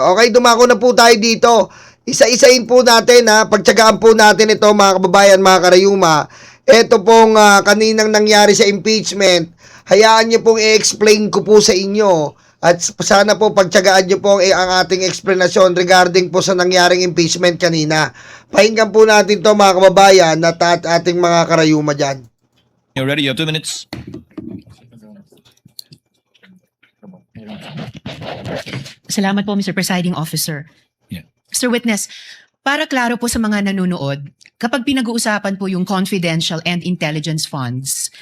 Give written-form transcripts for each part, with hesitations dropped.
Okay, dumako na po tayo dito. Isa-isain po natin ha, pagtsagaan po natin ito mga kababayan, mga karayuma. Ito pong kaninang nangyari sa impeachment, hayaan niyo pong i-explain ko po sa inyo. At sana po pagtsagaan niyo po ang ating explanation regarding po sa nangyaring impeachment kanina. Pakinggan po natin to mga kababayan at ating mga karayuma dyan. You're ready, you have 2 minutes. Salamat po, Mr. Presiding Officer. Yeah. Mr. Witness, para klaro po sa mga nanonood, kapag pinag-uusapan po yung confidential and intelligence funds,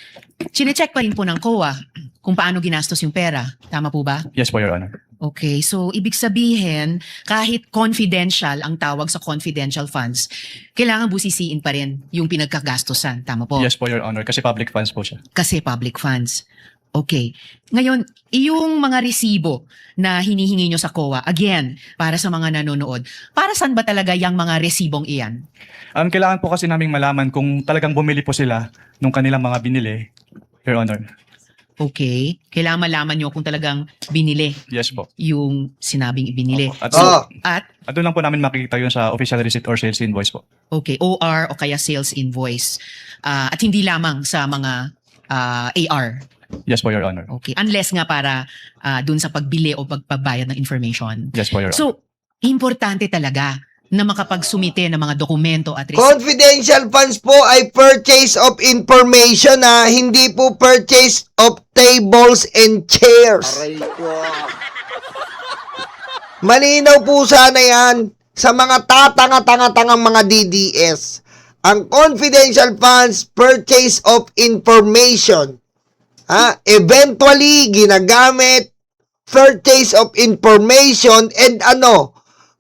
chinecheck pa rin po ng COA kung paano ginastos yung pera. Tama po ba? Yes po, Your Honor. Okay, so ibig sabihin, kahit confidential ang tawag sa confidential funds, kailangan busisiin pa rin yung pinagkagastosan. Tama po? Yes po, Your Honor, kasi public funds po siya. Kasi public funds. Okay. Ngayon, yung mga resibo na hinihingi nyo sa COA, again, para sa mga nanonood, para saan ba talaga yung mga resibong iyan? Kailangan po kasi naming malaman kung talagang bumili po sila nung kanilang mga binili, Your Honor. Okay. Kailangan malaman nyo kung talagang binili Yes po. yung sinabing ibinili. Opo. At, At, doon lang po namin makikita yun sa official receipt or sales invoice po. okay, OR o kaya sales invoice. At hindi lamang sa mga AR. Yes po, Your Honor. Okay. Unless nga para dun sa pagbili o pagpabayad ng information. Yes po, Your Honor. So, importante talaga na makapagsumite ng mga dokumento at Confidential funds po ay purchase of information na hindi po purchase of tables and chairs. Malinaw po sana yan sa mga tatanga-tanga-tangang mga DDS. Ang confidential funds, purchase of information. Eventually, ginagamit purchase of information and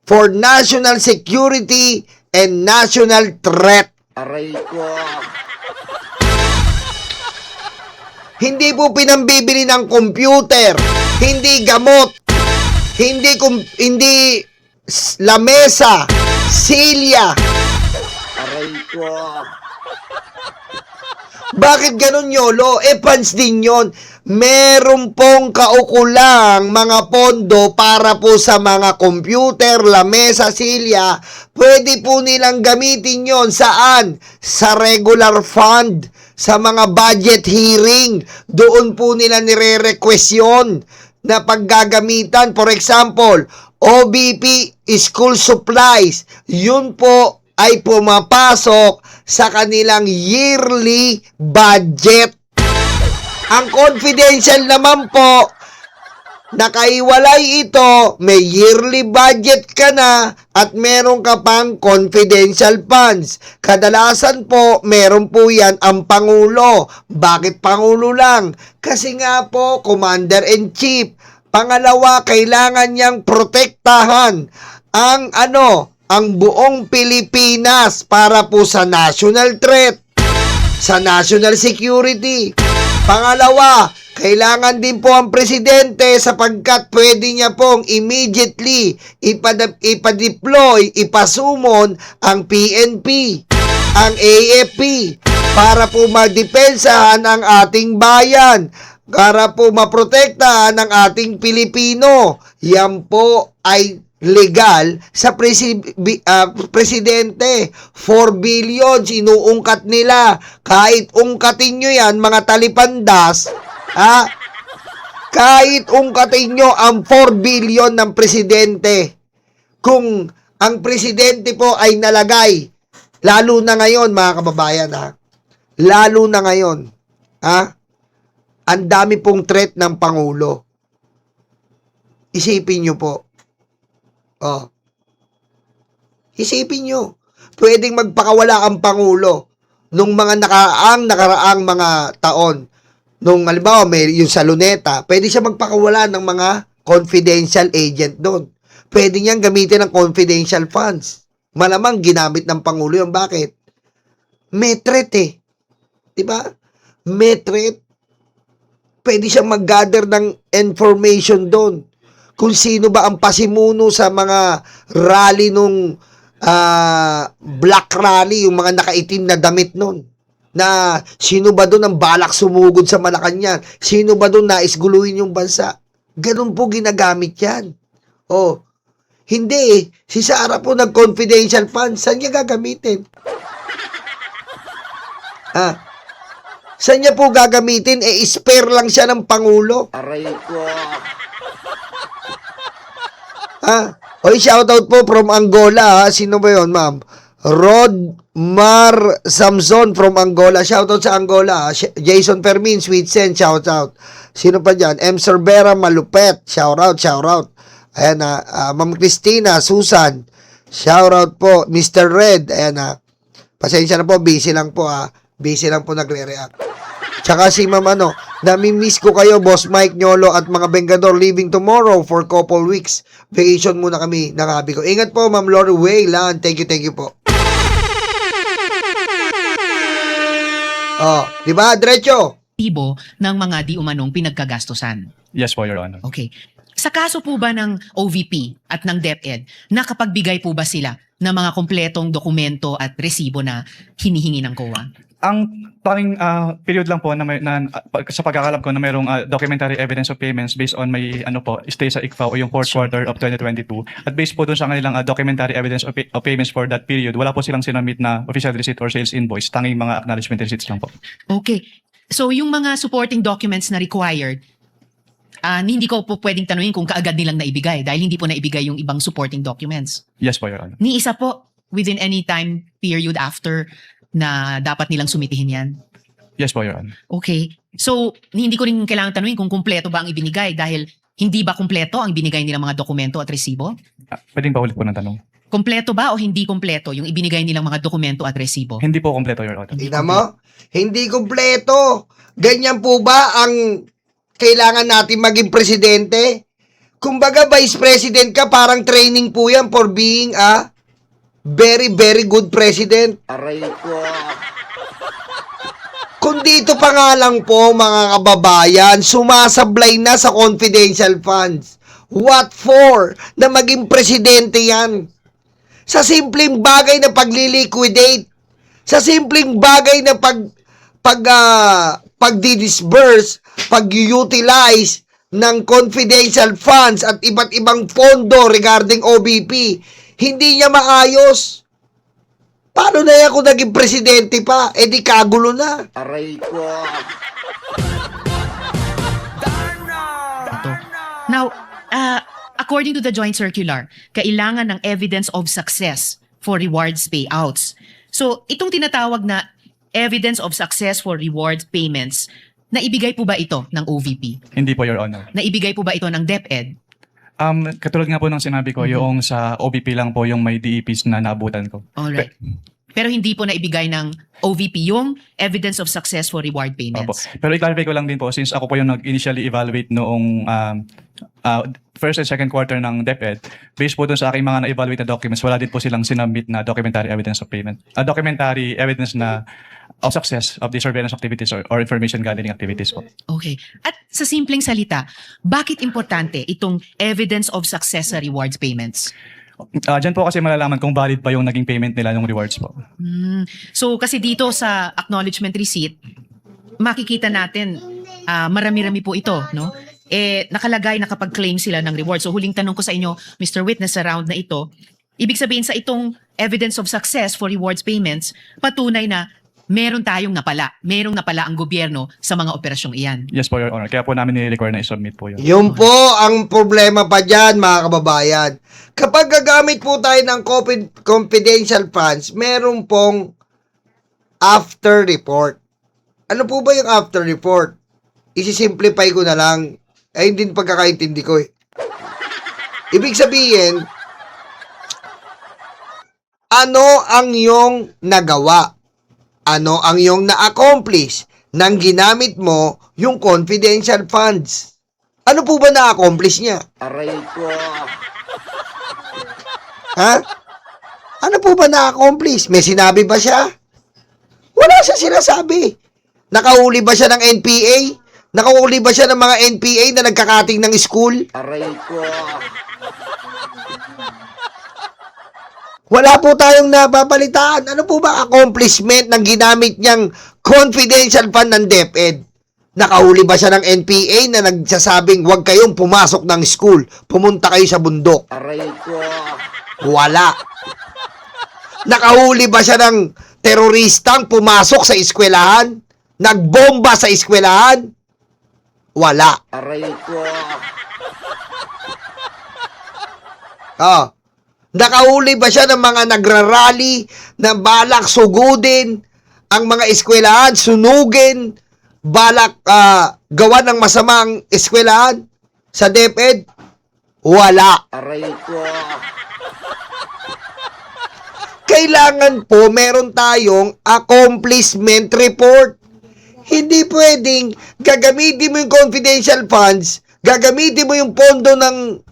for national security and national threat. Hindi po pinambibili ng computer, hindi gamot, hindi lamesa, silya. Bakit ganun, Yolo? Funds din yon. Meron pong kaukulang mga pondo para po sa mga computer, lamesa, silya. Pwede po nilang gamitin yon. Saan? Sa regular fund. Sa mga budget hearing. Doon po nila nire-request yun na paggagamitan. For example, OBP, school supplies. Yun po ay pumapasok sa kanilang yearly budget. Ang confidential naman po, nakaiwalay ito, may yearly budget ka na at meron ka pang confidential funds. Kadalasan po, meron po yan ang Pangulo. Bakit Pangulo lang? Kasi nga po, Commander-in-Chief. Pangalawa, kailangan niyang protektahan ang buong Pilipinas para po sa national threat, sa national security. Pangalawa, kailangan din po ang presidente sapagkat pwede niya pong immediately ipa-deploy, ipasumon ang PNP, ang AFP para po madepensahan ang ating bayan, para po maprotektahan ang ating Pilipino. Yan po ay legal sa presidente. 4 billion sinuungkat nila. Kahit ungkatin nyo yan, mga talipandas, kahit ungkatin nyo ang 4 billion ng presidente, kung ang presidente po ay nalagay, lalo na ngayon mga kababayan, lalo na ngayon, ang dami pong threat ng Pangulo. Isipin nyo po. Isipin nyo, pwedeng magpakawala ang Pangulo nung mga nakaraang mga taon. Nung halimbawa, may yung sa Luneta, pwede siya magpakawala ng mga confidential agent doon. Pwede niyang gamitin ng confidential funds. Malamang ginamit ng Pangulo yun. Bakit? May threat diba? May threat. Pwede siyang mag-gather ng information doon. Kung sino ba ang pasimuno sa mga rally nung black rally, yung mga nakaitim na damit nun. Na sino ba doon ang balak sumugod sa Malacanang? Sino ba doon nais guluhin yung bansa? Ganun po ginagamit yan. Hindi eh. Si Sara po nag-confidential funds. Saan niya gagamitin? Saan niya po gagamitin? Spare lang siya ng Pangulo. Aray ko. Oy, shoutout po from Angola. Sino ba yun, ma'am? Rod Mar Samson from Angola. Shoutout sa Angola. Jason Fermin, Sweet Sen, shoutout. Sino pa dyan? M. Cervera Malupet. Shoutout. Ayan Ma'am Christina, Susan. Shoutout po. Mr. Red. Ayan pasensya na po, busy lang po Busy lang po nagre-react. Tsaka si ma'am nami-miss ko kayo, Boss Mike Nyolo at mga Bengador leaving tomorrow for couple weeks. Vacation muna kami ng habi ko. Ingat po, Ma'am Lori Wayland. Thank you po. Di ba? Diretso. Tibo ng mga di umanong pinagkagastusan. Yes po, Your Honor. Okay. Sa kaso po ba ng OVP at ng DepEd, nakapagbigay po ba sila ng mga kompletong dokumento at resibo na hinihingi ng COA? Ang tanging period lang po sa pagkakalam ko na mayroong documentary evidence of payments based on may stay sa ICFA o yung fourth quarter of 2022 at based po dun sa kanilang documentary evidence of payments for that period, wala po silang sinamit na official receipt or sales invoice, tanging mga acknowledgement receipts lang po. Okay. So yung mga supporting documents na required, hindi ko po pwedeng tanungin kung kaagad nilang naibigay dahil hindi po naibigay yung ibang supporting documents. Yes po, Your Honor. Ni isa po within any time period after na dapat nilang sumitihin yan. Yes po, Your Honor. Okay. So, hindi ko rin kailangan tanungin kung kumpleto ba ang ibinigay dahil hindi ba kumpleto ang binigay nilang mga dokumento at resibo? Pwedeng paulit po ng tanong. Kumpleto ba o hindi kumpleto yung ibinigay nilang mga dokumento at resibo? Hindi po kompleto, Your Honor. Tingnan mo? Hindi kumpleto. Ganyan po ba ang kailangan natin maging presidente? Kumbaga, vice president ka, parang training po yan for being a very, very good president. Aray ko. Kung dito pa nga lang po, mga kababayan, sumasablay na sa confidential funds. What for? Na maging presidente yan. Sa simpleng bagay na pagliliquidate. Sa simpleng bagay na pagdi-disburse, pag-utilize ng confidential funds at iba't ibang pondo regarding OBP. Hindi niya maayos. Paano na yan kung naging presidente pa? Di kagulo na. Aray ko. Ito. Now, according to the joint circular, kailangan ng evidence of success for rewards payouts. So, itong tinatawag na evidence of success for rewards payments, naibigay po ba ito ng OVP? Hindi po, Your Honor. Naibigay po ba ito ng DepEd? Katulad nga po ng sinabi ko, yung sa OBP lang po yung may DEPs na naabutan ko. Alright. Pero hindi po naibigay ng OVP yung evidence of success for reward Opo. payments. Pero i-clarify ko lang din po, since ako po yung nag-initially evaluate noong first and second quarter ng DepEd, based po dun sa aking mga na-evaluate na documents, wala din po silang sinubmit na documentary evidence of payment. Documentary evidence na of success of the surveillance activities or information gathering activities po. Okay. At sa simpleng salita, bakit importante itong evidence of success sa rewards payments? Diyan po kasi malalaman kung valid pa yung naging payment nila ng rewards po. So kasi dito sa acknowledgement receipt, makikita natin marami-rami po ito, no? Nakalagay na kapag claim sila ng reward. So huling tanong ko sa inyo, Mr. Witness, sa round na ito, ibig sabihin sa itong evidence of success for rewards payments, patunay na merong napala ang gobyerno sa mga operasyong iyan. Yes po, Your Honor. Kaya po namin nire-require na i-submit po yun. Yun po ang problema pa dyan, mga kababayan. Kapag gagamit po tayo ng confidential funds, meron pong after report. Ano po ba yung after report? Isi-simplify ko na lang. Hindi pagkakaintindi ko eh. Ibig sabihin, ano ang iyong nagawa? Ano ang iyong na-accomplish nang ginamit mo yung confidential funds? Ano po ba na-accomplish niya? Aray ko. Ha? Ano po ba na-accomplish? May sinabi ba siya? Wala siya sinasabi. Nakahuli ba siya ng NPA? Nakahuli ba siya ng mga NPA na nagkakating ng school? Aray ko. Wala po tayong nababalitaan. Ano po ba accomplishment ng ginamit niyang confidential fund ng DepEd? Nakahuli ba siya ng NPA na nagsasabing huwag kayong pumasok ng school, pumunta kayo sa bundok? Aray ko. Wala. Nakahuli ba siya ng teroristang pumasok sa eskwelahan? Nagbomba sa eskwelahan? Wala. Aray ko. Ah. Nakahuli ba siya ng mga nagrarally na balak sugudin ang mga eskwelahan, sunugin, balak gawa ng masamang eskwelahan sa DepEd? Wala. Aray ko. Kailangan po meron tayong accomplishment report. Hindi pwedeng gagamitin mo yung confidential funds, gagamitin mo yung pondo ng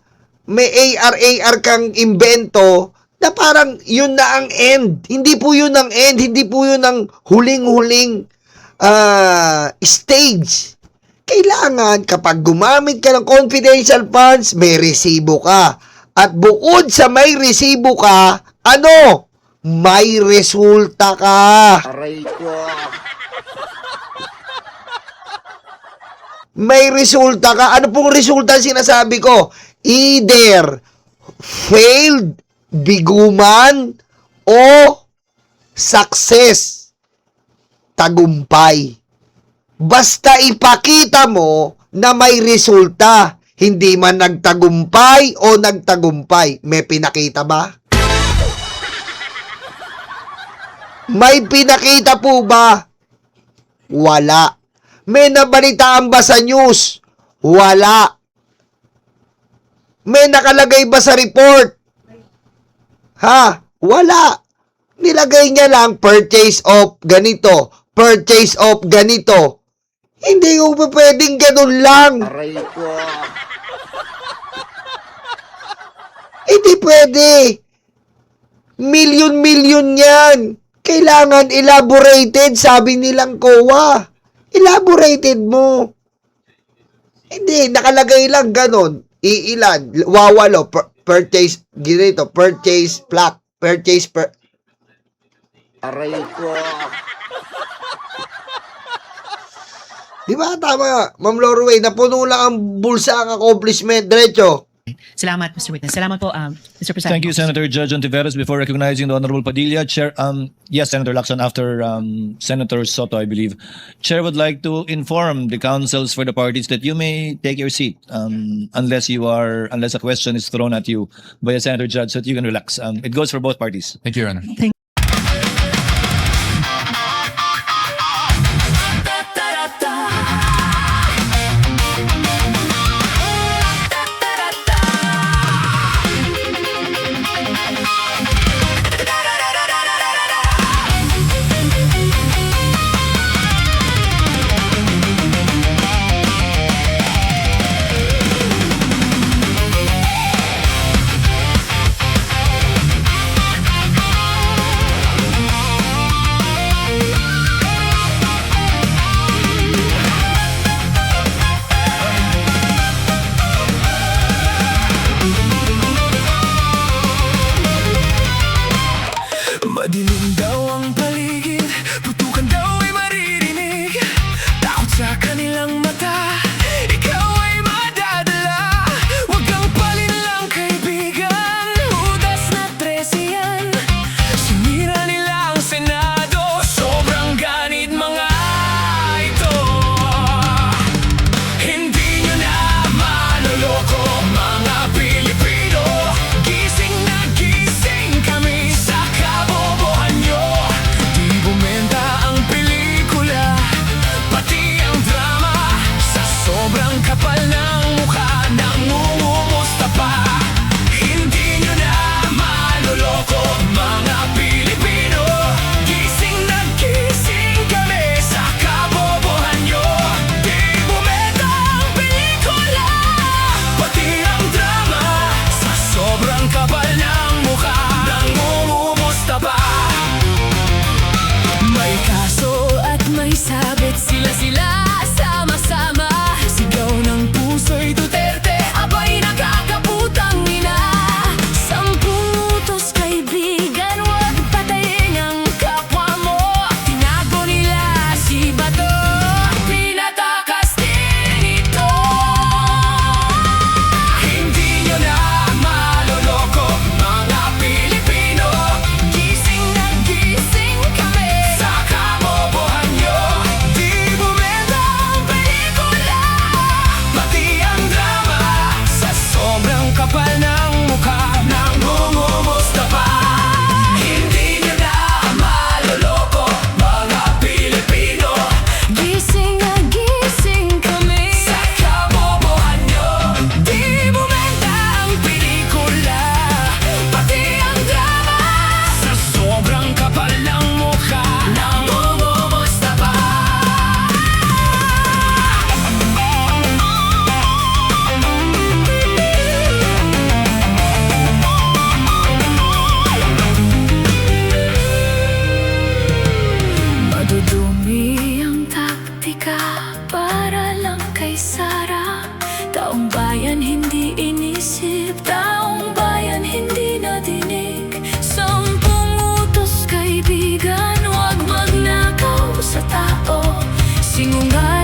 may AR kang imbento na parang yun na ang end. Hindi po yun ang end. Hindi po yun ang huling-huling stage. Kailangan kapag gumamit ka ng confidential funds, may resibo ka. At bukod sa may resibo ka, ano? May resulta ka. Aray ko. May resulta ka. Ano pong resulta sinasabi ko? Either failed, biguman, o success, tagumpay. Basta ipakita mo na may resulta. Hindi man nagtagumpay o nagtagumpay. May pinakita ba? May pinakita po ba? Wala. May nabalitaan ba sa news? Wala. May nakalagay ba sa report? Ha? Wala. Nilagay niya lang purchase of ganito, purchase of ganito. Hindi ko pa pwedeng ganun lang. Aray ko. Hindi pwede. Milyon-milyon yan. Kailangan elaborated, sabi nilang COA. Elaborated mo. Hindi, nakalagay lang ganon. Iilan, wawalo, purchase, ganito, purchase plaque, purchase, Aray ko. Di ba? Tama, Ma'am Lorway, napuno lang ang bulsa ang accomplishment, diretso. Salamat, Mr. Witness. Salamat po, Mr. President. Thank you, Senator Judge Ontiveros. Before recognizing the Honorable Padilla, Chair, yes, Senator Lacson, after Senator Soto, I believe, Chair would like to inform the councils for the parties that you may take your seat unless a question is thrown at you by a Senator Judge, so that you can relax. It goes for both parties. Thank you, Your Honor. Singungaling